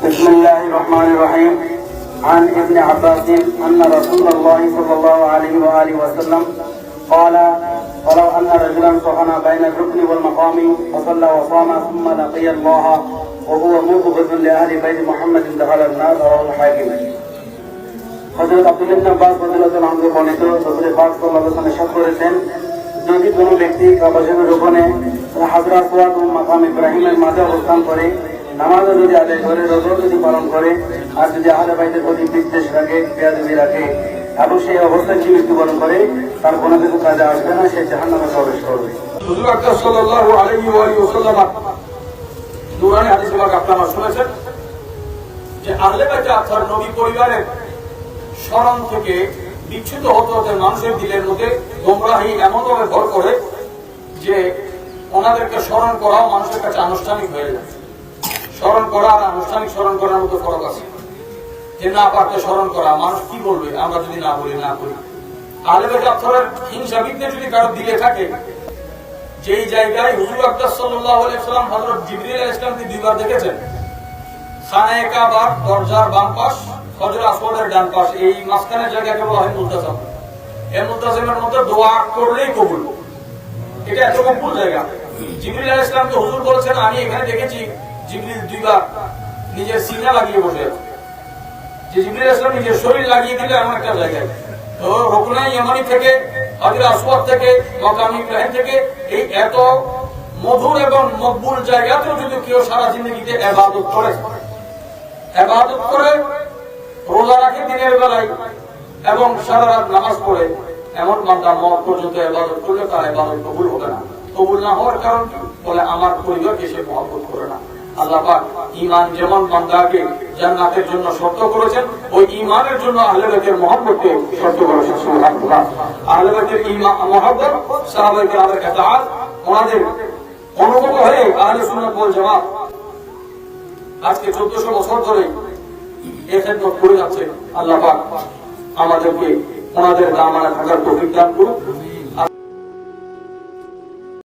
بسم الله الرحمن الرحيم. عن ابن عباس أن رسول الله صلى الله عليه وآله وسلم قال: ولو أن رجلا صحن بين الركن والمقام فصلى وصام ثم لقي الله وهو مبغض لأهل بيت محمد دخل النار. رواه الحاكم. হযরত আব্দুল্লাহ ইবনে আব্বাস রাদিয়াল্লাহু আনহু বর্ণিত রাসূল পাক সাল্লাল্লাহু আলাইহি ওয়াসাল্লাম ইরশাদ করেছেন, যদি কোনো ব্যক্তি কাবা শরীফের রুকনে হাজরা আসওয়াদ ও মাকাম ইব্রাহিমের মাঝে অবস্থান করে, নামাজও যদি আদায় করে, রোজাও যদি পালন করে, আর যদি আহলে বাইতের প্রতি বিদ্বেষ রাখে, বেয়াদবি রাখে এবং সেই অবস্থায় সে মৃত্যুবরণ করে, তার কোনো কিছু কাজে আসবে না, সে জাহান্নামে প্রবেশ করবে। হুজুর আকরাম সাল্লাল্লাহু আলাইহি ওয়া সাল্লাম নূরানী হাদিসে পাক আপনারা শুনেছেন যে আহলে বাইত আল্লাহর নবী পরিবারের স্মরণ থেকে বিচ্যুত হতে হতে মানুষের দিলের মধ্যে গোমরাহি এমনভাবে ভর করে যে ওনাদেরকে স্মরণ করাও মানুষের কাছে আনুষ্ঠানিক হয়ে যায়। স্মরণ করা আর আনুষ্ঠানিক স্মরণ করার মতো ফরক আছে। যে না পারতে স্মরণ করা, মানুষ কি বলবে আমরা যদি না বলি, না করি। আহলে বাইত আল্লাহর হিংসা বিদ্বেষ যদি কারো দিলে থাকে, যেই জায়গায় হুজুর আকরাম সাল্লাল্লাহু আলাইহি ওয়াসাল্লাম হযরত জিবরিল আলাইহিস সালামকে দুইবার দেখেছেন, খানায়ে কাবার দরজার বাম পাশ, হযরত আসওয়াদের ডান পাশ, এই মাঝখানের জায়গাকে বলা হয় মুলতাজাম। এই মুলতাজামের মধ্যে দোয়া করলেই কবুল। এটা এত কবুল জায়গা। জিবরিল আলাইহিস সালামকে হুজুর বলেছেন, আমি এখানে দেখেছি জিবরিল দুইবার নিজের সিনা লাগিয়ে বসে আছে। যে জিবরিল আলাইহিস সালাম নিজের শরীর লাগিয়ে দিলে এমন একটা জায়গায়, তো রুকনে ইয়ামানি থেকে, হযরত আসওয়াদ থেকে, মাকাম ইব্রাহিম থেকে, এই এত মধুর এবং মকবুল জায়গাতেও যদি কেউ সারা জিন্দগিতে ইবাদত করে, রোজা রাখে দিনের বেলায় এবং সারা রাত নামাজ পড়ে, এমন বান্দা মওত পর্যন্ত ইবাদত করলে তার ইবাদত কবুল হবে না। কবুল না হওয়ার কারণ বলে আমার পরিবারকে সে মহব্বত করে না। আল্লাহ পাক ঈমান যেমন বান্দাকে জান্নাতের জন্য শর্ত করেছেন, ওই ঈমানের জন্য আহলে বাইতের মহব্বতকে শর্ত করেছেন। সুবহানাল্লাহ। আহলে বাইতের ঈমান মহব্বত সাহাবায়ে কেরামের ইতাআত, ওনাদের অনুগত হয়ে আহলে সুন্নাত ওয়াল জামাত আজকে 1400 বছর ধরে এই খেদমত করে যাচ্ছে। আল্লাহ পাক আমাদেরকে ওনাদের দামানে থাকার তৌফিক দান করুন।